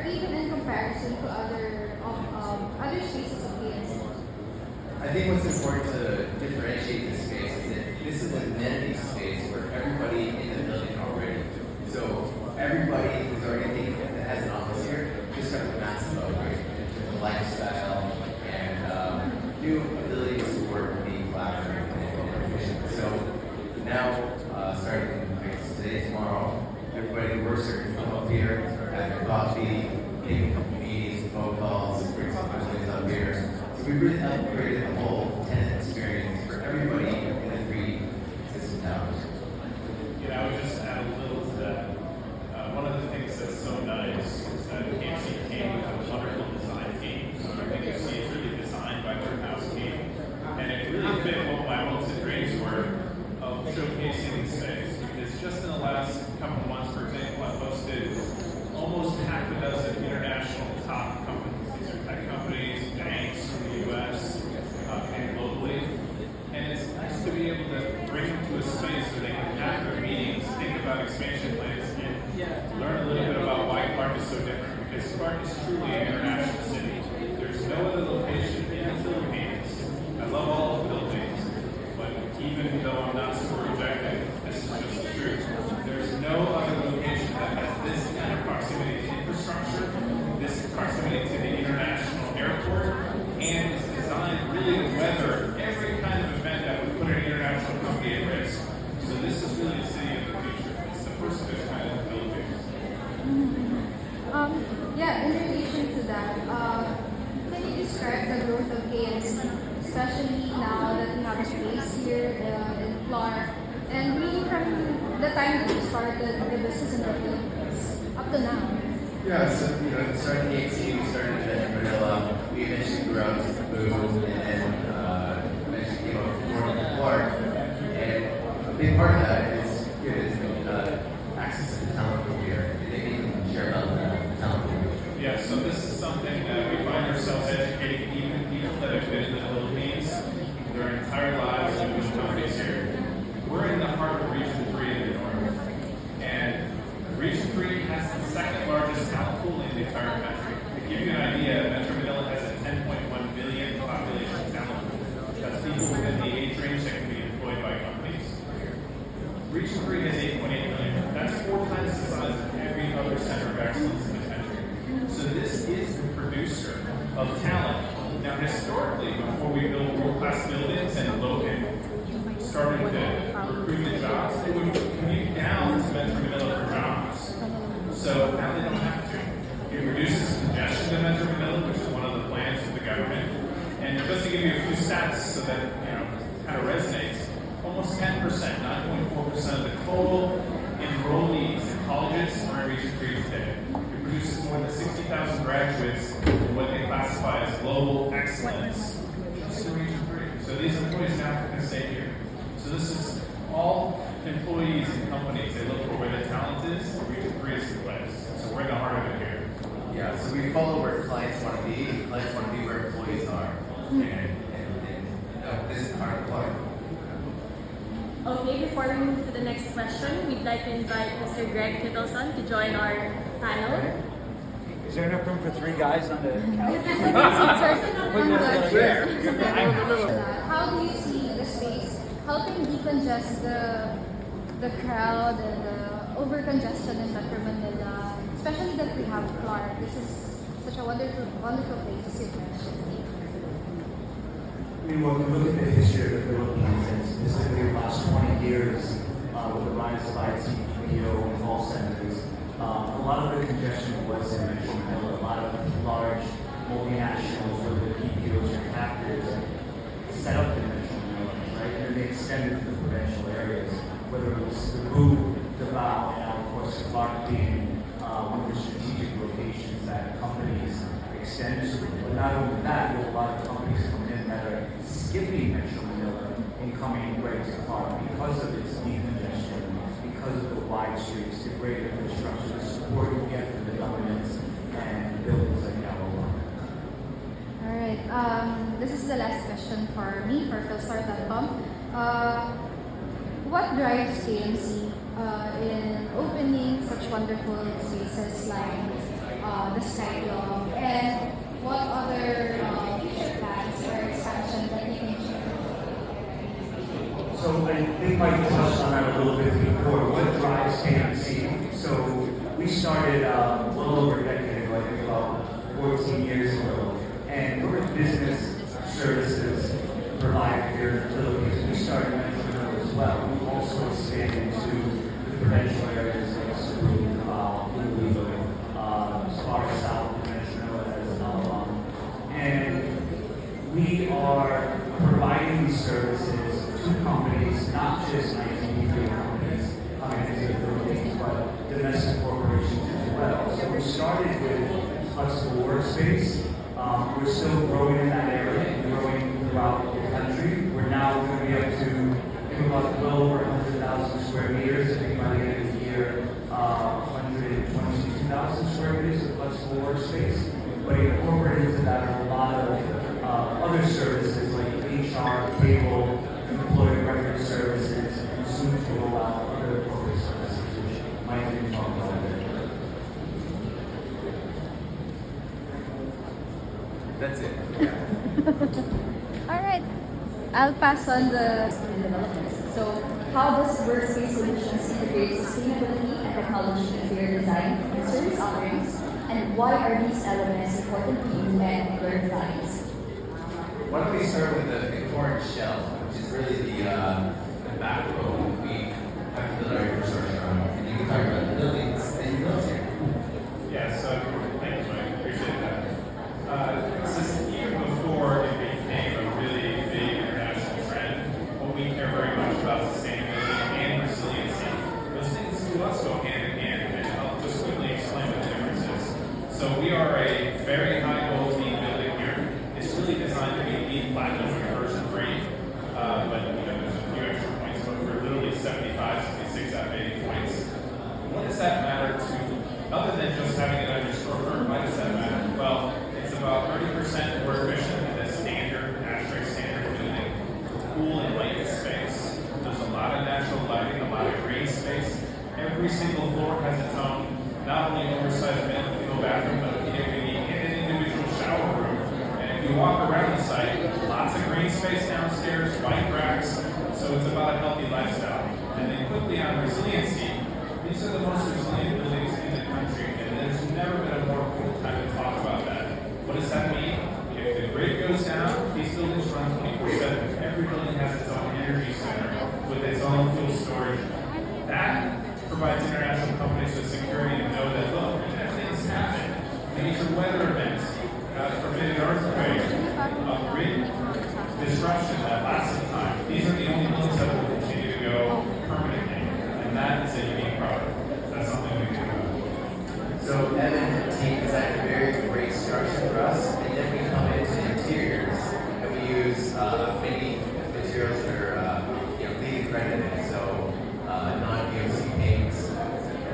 even in comparison to other spaces of KMC? I think what's important to differentiate this space is that this is an amenity space where everybody in the building already. So everybody who's already thinking that has an office here just got a massive upgrade in terms of lifestyle and new abilities to work and be collaborative and efficient. So now, starting today, tomorrow, everybody who works here can come up here, have their coffee, make a couple meetings, phone calls, bring some questions up here. So we really upgraded the whole tenant experience for everybody in the three existing towers. I would just add a little to that. One of the things that's so nice is that KMC came with a wonderful design team. So everything you see is really designed by their house team. And it really fit what my hopes and dreams were of showcasing the space. Because just in the last couple of months, for example, I've hosted almost half a dozen international top companies. These are tech companies, banks from the US, and globally. And it's nice to be able to bring them to a space where they can have their meetings, think about expansion plans, and learn a little bit about why Clark is so different. Because Clark is truly an international city. There's no other location in the Philippines. I love all the Philippines, but even though I'm not super rejecting, this is just the truth. There's no other location that has this kind of proximity to infrastructure, this proximity to the international airport, and is designed really to weather every kind of event that would put an international company at risk. So this is really the city of the future. It's the first of its kind in the Philippines. In relation to that, can you describe the growth of KMC, especially now that we have a space here in Clark, and really from the time that you started the business in the Philippines up to now? Yeah, so starting KMC, we started in Manila. We eventually grew out to Cebu, and then eventually came up to Clark. And a big part of that is access to talent over here. And maybe you can share about the talent over here. Yeah, so this is something that we find ourselves educating even people that have been in the Philippines their entire lives and with companies here. We're in the heart of Region 3 in the north. And Region 3 has the second largest talent pool in the entire country. To give you an idea, Metro Manila has a 10.1 billion population talent pool. That's people within the age range that can be employed by companies. Region 3 has 8.8 million. That's 4 times the size of every other center of excellence in the country. So this is the producer of talent. Now, historically, before we built world-class buildings and started to recruit the jobs, they would commute down to Metro Manila for jobs. So now they don't have to. It reduces congestion in Metro Manila, which is one of the plans of the government. And just to give you a few stats so that kind of resonates, almost 10%, 9.4% of the total enrollees in colleges are in Region 3 today. It produces more than 60,000 graduates in what they classify as global excellence just in Region 3. So these employees now can stay here. So this is all employees and companies. They look for where the talent is. Region 3 is the place. So we're in the heart of it here. Yeah, so we follow where clients want to be. Clients want to be where employees are. And this is our Clark. Okay, before we move to the next question, we'd like to invite Mr. Greg Kittleson to join our panel. Is there enough room for 3 guys on the couch? How do you see the space helping decongest the crowd and the over-congestion in Metro Manila, especially that we have Clark? This is such a wonderful place to sit. I mean, when we look at the history of the Philippines, and specifically the last 20 years, with the rise of IT, BPO, and call centers, a lot of the congestion was in Metro Manila. A lot of large multinationals, whether the BPOs or captives, set up in Metro Manila, right? And they extended to the provincial areas, whether it was Cebu, Davao, and now, of course, Clark being one of the strategic locations that companies extend to. But not only that, you have a lot of companies coming in that are skipping Metro Manila and coming right to Clark because of its decongestion, because of the wide streets, the great infrastructure, the support you get from the government, and buildings like that. All right. This is the last question for me for philstar.com. What drives KMC in opening such wonderful spaces like the Sky Club, and what other future plans or expansion that you can share? So I think Mike touched on that a little bit before. What drives KMC? So we started well over a decade ago, I think about 14 years ago, and we're a business services provider here in the Philippines. We started mental health as well. We also expanded into the provincial areas like Cebu, Lulu, as far as South Peninsula as and we are providing these services to companies, not just ITV companies coming into the Philippines, but domestic corporations as well. So we started with flexible workspace. We're still growing in that area and growing throughout the country. We're now going to be up to about well over 100,000 square meters. I think by the end of the year, 122,000 square meters of flexible workspace. But incorporated into that are a lot of other services like HR, cable, employee record services, and soon to roll out other corporate services, which Mike didn't talk about it. That's it. Yeah. All right. I'll pass on the developments. So, how does Workspace Solutions integrate sustainability and technology into your design and service offerings? And why are these elements important to you and your clients? Why don't we start with the core and shell, which is really the backbone we have to build our infrastructure on. And you can talk about the buildings and your military. Yeah, so thank you, Mike. Appreciate that. Since even before it became a really big international trend, what we care very much about sustainability and resiliency, those things to us go hand in hand, and I'll just quickly explain what the difference is. So we are a very high gold theme building here. It's really designed to be LEED Platinum and version 3, but there's a few extra points, but we're literally 75, 76 out of 80 points. What does that matter to, other than just having it on your storefront, why does that matter? Well, it's about 30% more efficient than a standard, asterisk standard building, cool and light space. There's a lot of natural lighting, a lot of green space. Every single floor has its own, not only oversized bathroom, but an individual shower room. And if you walk around the site, lots of green space downstairs, bike racks, so it's about a healthy lifestyle. And then quickly on resiliency, these are the most resilient buildings in the country, and there's never been a more cool time to talk about that. What does that mean? If the grid goes down, these buildings run 24/7. Every building has its own energy center with its own fuel storage. That provides international companies with security to know that, look, even if things happen, major weather events, God forbid an earthquake, a grid disruption that lasts some time, these are the only buildings that will continue to go permanently. And that is a unique product. That's something we can do. So Evan and the team designed a very great structure for us, and then we come into the interiors, and we use many materials that are LEED accredited, so non-PMC paints.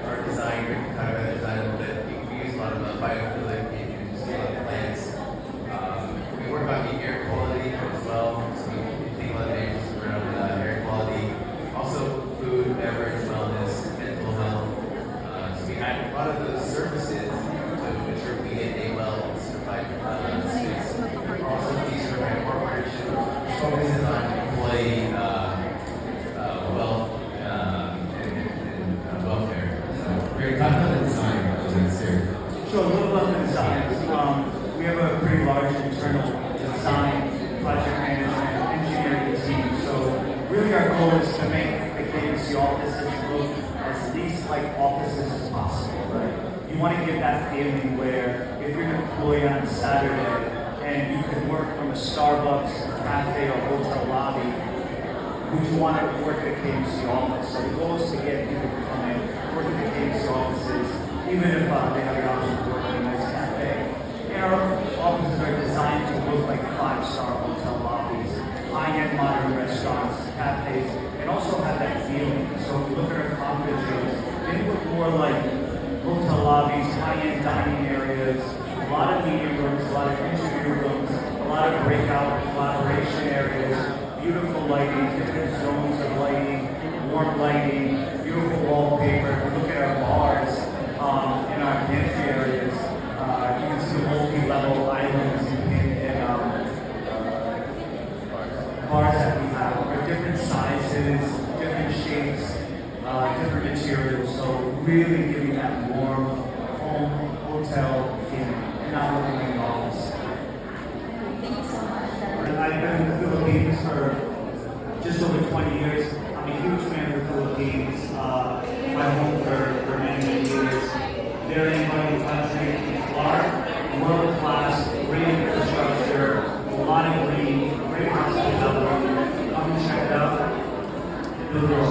Our design, we can talk about the design a little bit. We use a lot of biophilic and plants. We work on the air quality as well, so we think a lot of issues around air quality. Also, food, beverage, wellness, mental health. So we add a lot of those services to ensure we get a well-certified space. Also, the certified corporation focuses on employee wealth and welfare. So, great. Talk about the design of this here. So a little about the design. We have a pretty large internal design, project management, engineering team. So really our goal is to make the KMC offices look as least like offices as possible, right? You want to give that feeling where if you're an employee on Saturday and you can work from a Starbucks, a cafe, or hotel lobby, would you want to work at a KMC office? So the goal is to get people to come in, work at the KMC offices, even if they have the option to work in a nice cafe. And our offices are designed to look like 5-star hotel lobbies, high-end modern restaurants, cafes, and also have that feeling. So if you look at our conference rooms, they look more like hotel lobbies, high-end dining areas, a lot of meeting rooms, a lot of interview rooms, a lot of breakout collaboration areas, beautiful lighting, different zones of lighting, warm lighting, beautiful wallpaper. We look at our bars in our pantry areas. sizes, different shapes, different materials. So really giving that warm home hotel feeling and not looking like an office. Thank you so much. And I've been in the Philippines for just over 20 years. I'm a huge fan of the Philippines. My home for many, many years. Very inviting country. Large, world class, great infrastructure, a lot of green, great hospitality. Come check it out. Build your